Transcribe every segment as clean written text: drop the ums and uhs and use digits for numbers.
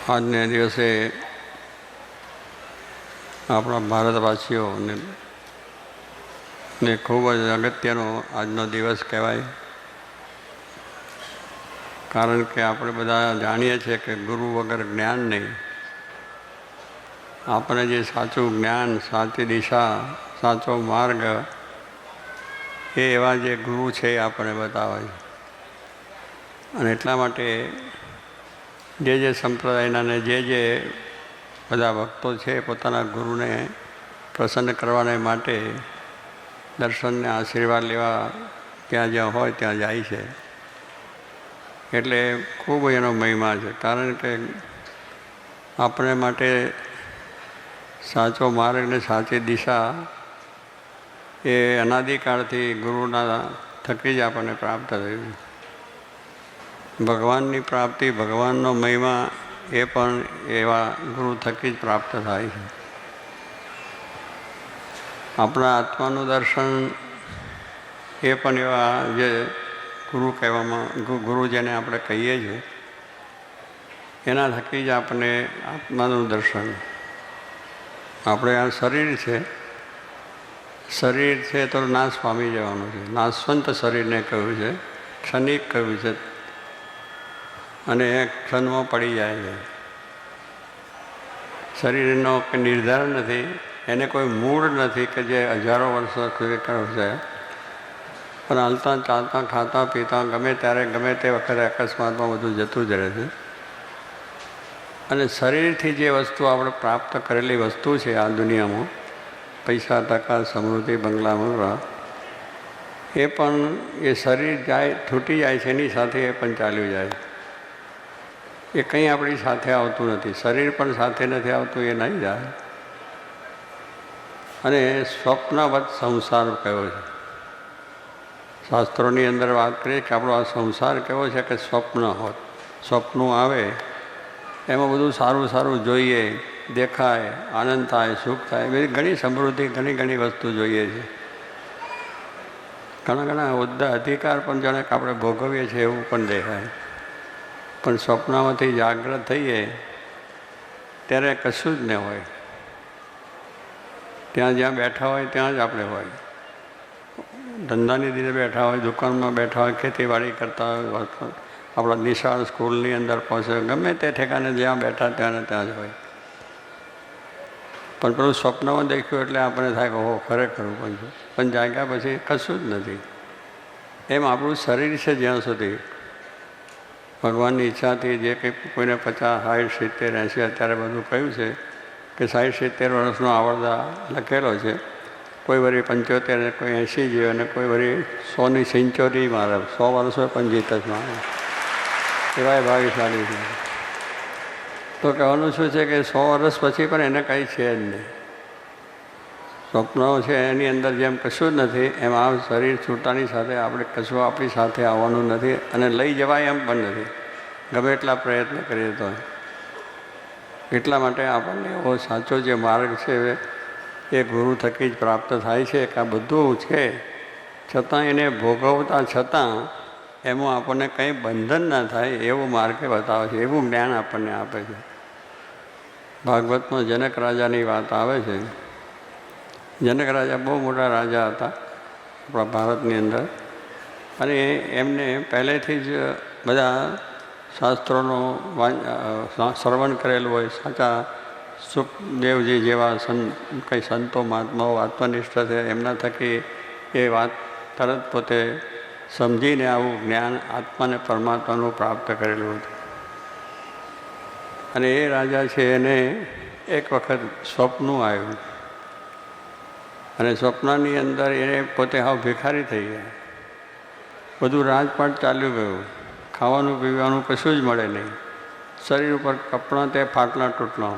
આજને દિવસે આપણા ભારતવાસીઓને ખૂબ જ અગત્યનો આજનો દિવસ કહેવાય. કારણ કે આપણે બધા જાણીએ છીએ કે ગુરુ વગર જ્ઞાન નહીં. આપણે જે સાચું જ્ઞાન, સાચી દિશા, સાચો માર્ગ એ એવા જે ગુરુ છે એ આપણે બતાવે. અને એટલા માટે જે સંપ્રદાયના ને જે બધા ભક્તો છે પોતાના ગુરુને પ્રસન્ન કરવાને માટે દર્શનને આશીર્વાદ લેવા ત્યાં જ્યાં હોય ત્યાં જાય છે. એટલે ખૂબ એનો મહિમા છે. કારણ કે આપણે માટે સાચો માર્ગ ને સાચી દિશા એ અનાદિકાળથી ગુરુના થકી જ આપણને પ્રાપ્ત થયું. ભગવાનની પ્રાપ્તિ, ભગવાનનો મહિમા એ પણ એવા ગુરુ થકી જ પ્રાપ્ત થાય છે. આપણા આત્માનું દર્શન એ પણ એવા જે ગુરુ કહેવામાં ગુરુ જેને આપણે કહીએ છીએ એના થકી જ આપણને આત્માનું દર્શન. આપણે આ શરીર છે, શરીર છે તો નાશ પામી જવાનું છે. નાશવંત શરીરને કહ્યું છે, ક્ષણિક કહ્યું છે અને ક્ષણમાં પડી જાય છે. શરીરનો કંઈ નિર્ધારણ નથી, એને કોઈ મૂળ નથી કે જે હજારો વર્ષો સુધી કહ્યું છે. પણ હાલતા ચાલતા ખાતા પીતા ગમે ત્યારે ગમે તે વખતે અકસ્માતમાં બધું જતું જ રહે છે. અને શરીરથી જે વસ્તુ આપણે પ્રાપ્ત કરેલી વસ્તુ છે આ દુનિયામાં, પૈસા, ટકા, સમૃદ્ધિ, બંગલા, એ પણ એ શરીર જાય છૂટી જાય છે એની સાથે એ પણ ચાલ્યું જાય. એ કંઈ આપણી સાથે આવતું નથી. શરીર પણ સાથે નથી આવતું, એ નહીં જાય. અને સ્વપ્નવત સંસાર કયો છે. શાસ્ત્રોની અંદર વાત કરીએ કે આપણો આ સંસાર કેવો છે કે સ્વપ્ન હોત. સ્વપ્નું આવે એમાં બધું સારું સારું જોઈએ, દેખાય, આનંદ થાય, સુખ થાય, બધી ઘણી સમૃદ્ધિ, ઘણી વસ્તુ જોઈએ છે. ઘણા હોદ્દા, અધિકાર પણ જાણે કે આપણે ભોગવીએ છીએ એવું પણ દેખાય. પણ સ્વપ્નમાંથી જાગૃત થઈએ ત્યારે કશું જ ન હોય. ત્યાં જ્યાં બેઠા હોય ત્યાં જ આપણે હોય. ધંધાની રીતે બેઠા હોય, દુકાનમાં બેઠા હોય, ખેતીવાડી કરતા હોય, આપણા નિશાળ સ્કૂલની અંદર પહોંચે, ગમે તે ઠેકાને જ્યાં બેઠા ત્યાં જ હોય. પણ પેલું સ્વપ્નમાં દેખ્યું એટલે આપણે થાય કે હો ખરેખર પણ જાગ્યા પછી કશું જ નથી. એમ આપણું શરીર છે જ્યાં સુધી ભગવાનની ઈચ્છાથી જે કંઈ કોઈને 50, 60, 70, 80 અત્યારે બધું કહ્યું છે કે 60, 70 વર્ષનો આવરદા લખેલો છે. કોઈ વળી 75, કોઈ 80 જીવે અને કોઈ વળી 100ની સેન્ચુરી મારે, 100 વર્ષો પણ જીત જ મારે. એવાય ભાગ્યશાળી છે. તો કહેવાનું શું છે કે 100 વર્ષ પછી પણ એને કંઈ છે જ નહીં. સ્વપ્નો છે એની અંદર જેમ કશું જ નથી, એમ આ શરીર છૂટાની સાથે આપણે કશું આપણી સાથે આવવાનું નથી અને લઈ જવાય એમ પણ નથી, ગમે એટલા પ્રયત્ન કરીએ તો. એટલા માટે આપણને એવો સાચો જે માર્ગ છે એ ગુરુ થકી જ પ્રાપ્ત થાય છે. કે આ બધું છે છતાં એને ભોગવતા છતાં એમાં આપણને કંઈ બંધન ના થાય એવો માર્ગ બતાવે છે, એવું જ્ઞાન આપણને આપે છે. ભાગવતમાં જનક રાજાની વાત આવે છે. જનક રાજા બહુ મોટા રાજા હતા આપણા ભારતની અંદર. અને એમને પહેલેથી જ બધા શાસ્ત્રોનો શ્રવણ કરેલું હોય. સાચા સુખદેવજી જેવા કંઈ સંતો મહાત્માઓ આત્મનિષ્ઠ છે એમના થકી એ વાત તરત પોતે સમજીને આવું જ્ઞાન આત્માને પરમાત્માનું પ્રાપ્ત કરેલું હતું. અને એ રાજા છે એને એક વખત સ્વપ્નું આવ્યું અને સ્વપ્નની અંદર એને પોતે હાવ ભિખારી થઈ ગયા. બધું રાજપાટ ચાલ્યું ગયું, ખાવાનું પીવાનું કશું જ મળે નહીં. શરીર ઉપર કપડાં તે ફાટલા તૂટલા.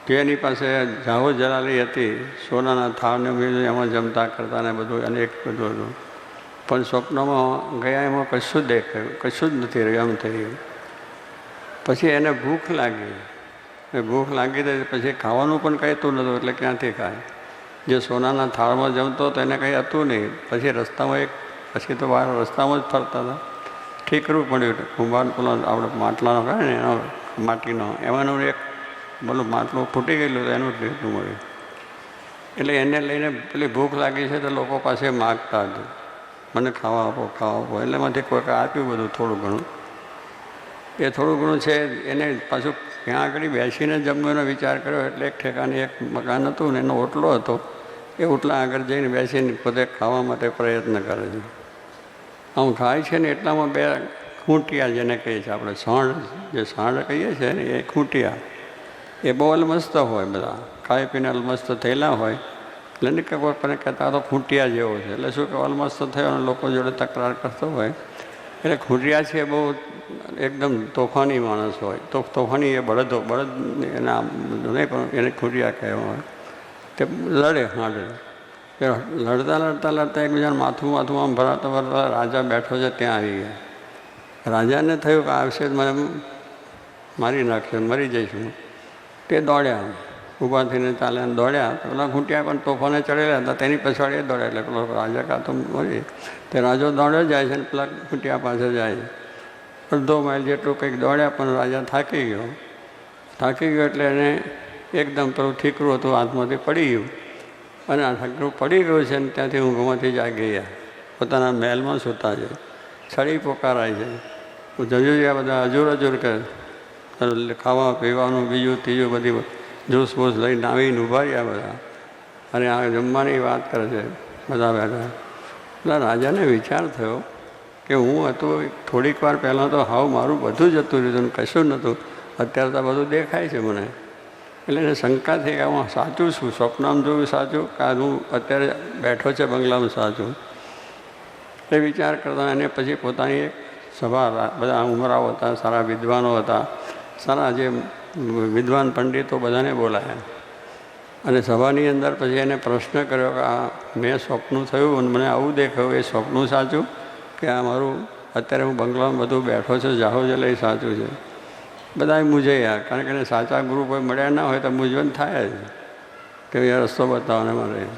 જેની પાસે જાહો જલાલી હતી, સોનાના થાળને બીજું એમાં જમતા કરતા ને બધું અનેક બધું હતું. પણ સ્વપ્નમાં ગયા એમાં કશું જ દેખાયું, કશું જ નથી રહ્યું, એમ થઈ ગયું. પછી એને ભૂખ લાગી. ભૂખ લાગી તો પછી ખાવાનું પણ કહેતું નહોતું, એટલે ક્યાંથી ખાય. જે સોનાના થાળમાં જમતો તો એને કંઈ હતું નહીં. પછી રસ્તામાં પછી તો બહાર રસ્તામાં જ ફરતા હતા. ઠીકરું પડ્યું, કુંભાર પેલો આપણે માટલાનો કહે ને એનો માટીનો, એમાંનું એક બોલું માટલું ફૂટી ગયેલું તો એનું જ એટલું મળ્યું. એટલે એને લઈને પેલી ભૂખ લાગી છે તો લોકો પાસે માગતા હતા, મને ખાવા આપો ખાવા આપો. એટલે એમાંથી કોઈક આપ્યું બધું થોડું ઘણું. એ થોડું ઘણું છે એને પાછું ત્યાં આગળ બેસીને જમવાનો વિચાર કર્યો. એટલે એક ઠેકાને એક મકાન હતું ને એનો ઓટલો હતો. એ ઓટલા આગળ જઈને બેસીને પોતે ખાવા માટે પ્રયત્ન કરે છે. આમ ખાય છે ને એટલામાં બે ખૂંટિયા જેને કહીએ છીએ આપણે, સાંડ જે સાંડ કહીએ છીએ ને એ ખૂંટિયા, એ બહુ અલમસ્ત હોય, બધા ખાઈ પીને અલમસ્ત થયેલા હોય. એટલે ને કે કોઈને કહેતા તો ખૂંટિયા જેવો છે. એટલે શું કે અલમસ્ત થયો અને લોકો જોડે તકરાર કરતો હોય. એટલે ખૂંટિયા છે બહુ એકદમ તોફાની માણસ હોય. તો તોફાની એ બળદ એના નહીં પણ એને ખૂંટિયા કહેવા હોય. તે લડે હાડે લડતા લડતા લડતા એકબીજાને માથું આમ ભરાતા ભરાતા રાજા બેઠો છે ત્યાં આવી ગયા. રાજાને થયું કે આવશે મને મારી નાખશે, મરી જઈશું. તે દોડ્યા, ઊભા થઈને ચાલે દોડ્યા. પેલા ખૂંટિયા પણ તોફાને ચડેલા હતા તેની પછાડી દોડ્યા. એટલે પેલો રાજા કાં તો મરી, તે રાજો દોડ્યો જાય છે ને પેલા ખૂંટિયા પાસે જાય. અડધો માઇલ જેટલું કંઈક દોડ્યા પણ રાજા થાકી ગયો. એટલે એને એકદમ પેલું ઠીકરું હતું હાથમાંથી પડી ગયું. અને આ ઠીકરું પડી ગયું છે ને ત્યાંથી ઊંઘમાંથી જાગી ગયા. પોતાના મહેલમાં સૂતા છે. છડી પોકારાય છે. જજુરિયા બધા હજુર કરે, ખાવા પીવાનું બીજું ત્રીજું બધી જૂસ બૂસ લઈને આવીને ઊભા રહ્યા બધા. અને આ જમવાની વાત કરે છે બધા બેઠા. એટલે રાજાને વિચાર થયો કે હું હતું થોડીક વાર પહેલાં તો હાવ મારું બધું જ હતું રીધું, કશું નહોતું. અત્યારે તો બધું દેખાય છે મને. એટલે એને શંકા થઈ કે હું સાચું છું, સ્વપ્નમાં જોયું સાચું, કાં હું અત્યારે બેઠો છે બંગલામાં સાચું. એ વિચાર કરતા એને પછી પોતાની એક સભા, બધા ઉમરાઓ હતા, સારા વિદ્વાનો હતા, સારા જે વિદ્વાન પંડિતો બધાને બોલાયા. અને સભાની અંદર પછી એને પ્રશ્ન કર્યો કે આ મેં સ્વપ્ન થયું અને મને આવું દેખાયું, એ સ્વપ્ન સાચું કે આ મારું અત્યારે હું બંગલામાં બધું બેઠો છું જાહો જ લઈ સાચું છે? બધા મૂંઝાયા, કારણ કે એને સાચા ગુરુ કોઈ મળ્યા ના હોય તો મૂંઝવણ થાય જ કે એ રસ્તો બતાવવાને મારે.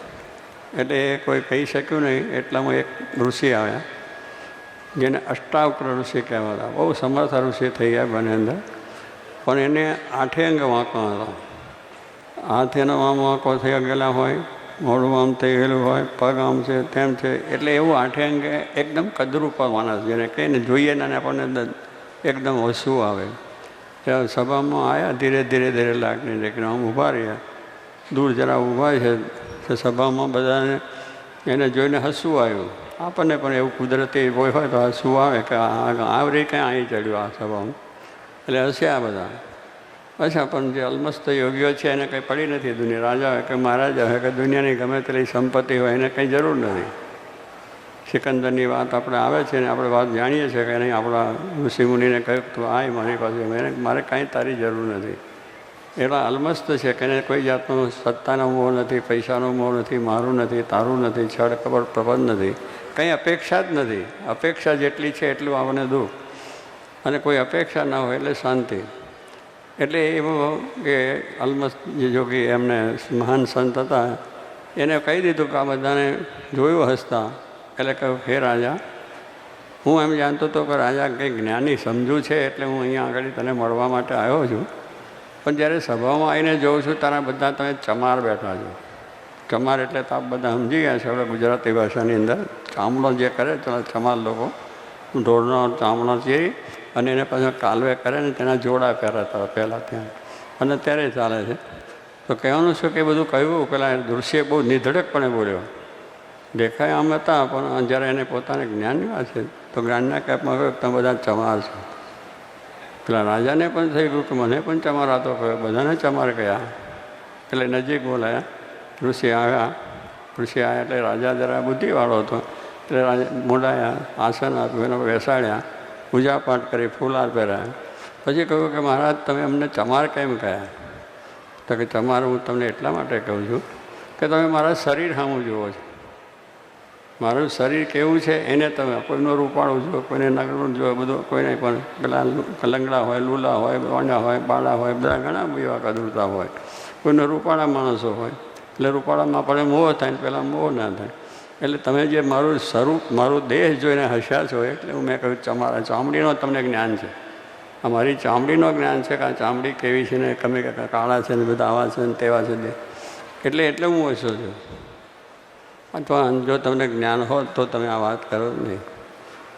એટલે એ કોઈ કહી શક્યું નહીં. એટલામાં એક ઋષિ આવ્યા જેને અષ્ટાવક્ર ઋષિ કહેવાતા. બહુ સમર્થ ઋષિ થઈ ગયા બને અંદર, પણ એને 8 અંગ વાંકા હતા. હાથ એનો આમ વાંકો થઈ ગયેલા હોય, મોઢું આમ થઈ ગયેલું હોય, પગ આમ છે તેમ છે. એટલે એવું 8 અંગે એકદમ કદરૂપા માણસ જેને કહીને જોઈએ ને આપણને એકદમ હસવું આવે. ત્યાં સભામાં આવ્યા, ધીરે ધીરે લાગણી આમ ઊભા રહ્યા. દૂર જરા ઊભા છે તો સભામાં બધાને એને જોઈને હસવું આવ્યું. આપણને પણ એવું કુદરતી કોઈ હોય તો હસવું આવે કે આવરી ક્યાં અહીં ચડ્યું આ સભામાં. એટલે હસ્યા બધા. અચ્છા, પણ જે અલમસ્ત યોગીઓ છે એને કંઈ પડી નથી દુનિયા, રાજા હોય કે મહારાજા હોય કે દુનિયાની ગમે તેટલી સંપત્તિ હોય એને કંઈ જરૂર નથી. સિકંદરની વાત આપણે આવે છે ને આપણે વાત જાણીએ છીએ કે નહીં, આપણા ઋષિમુનિને કહ્યું તું આય મારી પાસે, મારે કાંઈ તારી જરૂર નથી. એટલા અલમસ્ત છે કે એને કોઈ જાતનો સત્તાનો મોહ નથી, પૈસાનો મોહ નથી, મારું નથી, તારું નથી, છળ કપડ પ્રબંધ નથી, કંઈ અપેક્ષા જ નથી. અપેક્ષા જેટલી છે એટલું આપણને દુઃખ, અને કોઈ અપેક્ષા ના હોય એટલે શાંતિ. એટલે એવું કે અલમસ્ત જે જોગી એમને મહાન સંત હતા એને કહી દીધું કે આ બધાને જોયું હસતા. એટલે કહ્યું હે રાજા, હું એમ જાણતો હતો કે રાજા કંઈ જ્ઞાની સમજું છે એટલે હું અહીંયા આગળ તને મળવા માટે આવ્યો છું. પણ જ્યારે સભામાં આવીને જોઉં છું તારા બધા તમે ચમાર બેઠા છો. ચમાર એટલે તો આપ બધા સમજી ગયા છો આપણે ગુજરાતી ભાષાની અંદર. ચામડો જે કરે ચમાર લોકો, ઢોરનો ચામડો ચીરી અને એને પાછો કાલવે કરે ને તેના જોડા પહેરાતા પહેલાં ત્યાં, અને ત્યારે ચાલે છે. તો કહેવાનું શું કે બધું કહ્યું. પેલા દૃશ્ય બહુ નિધડકપણે બોલ્યો. દેખાય આમ હતા પણ જ્યારે એને પોતાને જ્ઞાનની વાત છે તો જ્ઞાનના કેપમાં કહ્યું તમે બધા ચમાર છો. પેલા રાજાને પણ થઈ ગયું કે મને પણ ચમારાતો કહ્યો, બધાને ચમાર કહ્યા. એટલે નજીક બોલાયા. ઋષિ આવ્યા એટલે રાજા જરા બુદ્ધિવાળો હતો એટલે રાજા મોડાયા, આસન આપ્યું, એને બેસાડ્યા, પૂજાપાઠ કરી, ફૂલહાર પહેરાયા. પછી કહ્યું કે મહારાજ તમે અમને ચમાર કેમ કહ્યા? તો કે ચમાર હું તમને એટલા માટે કહું છું કે તમે મારા શરીર સામું જુઓ છો. મારું શરીર કેવું છે એને તમે, કોઈનું રૂપાળું જુઓ, કોઈને નગરું જુઓ, બધું કોઈને પણ પેલા લંગડા હોય, લૂલા હોય, વાંડા હોય, બાળા હોય, બધા ઘણા એવા કદરતા હોય. કોઈને રૂપાળા માણસો હોય એટલે રૂપાળામાં આપણે મોહ થાય ને પહેલાં મોહ ના થાય. એટલે તમે જે મારું સ્વરૂપ, મારું દેહ જોઈને હસ્યા છો એટલે મેં કહ્યું તમારા ચામડીનો તમને જ્ઞાન છે. આ મારી ચામડીનો જ્ઞાન છે કે આ ચામડી કેવી છે ને તમે કાળા છે ને બધા આવા છે ને તેવા છે એટલે હું ઓછો છું. અથવા જો તમને જ્ઞાન હોત તો તમે આ વાત કરો જ નહીં.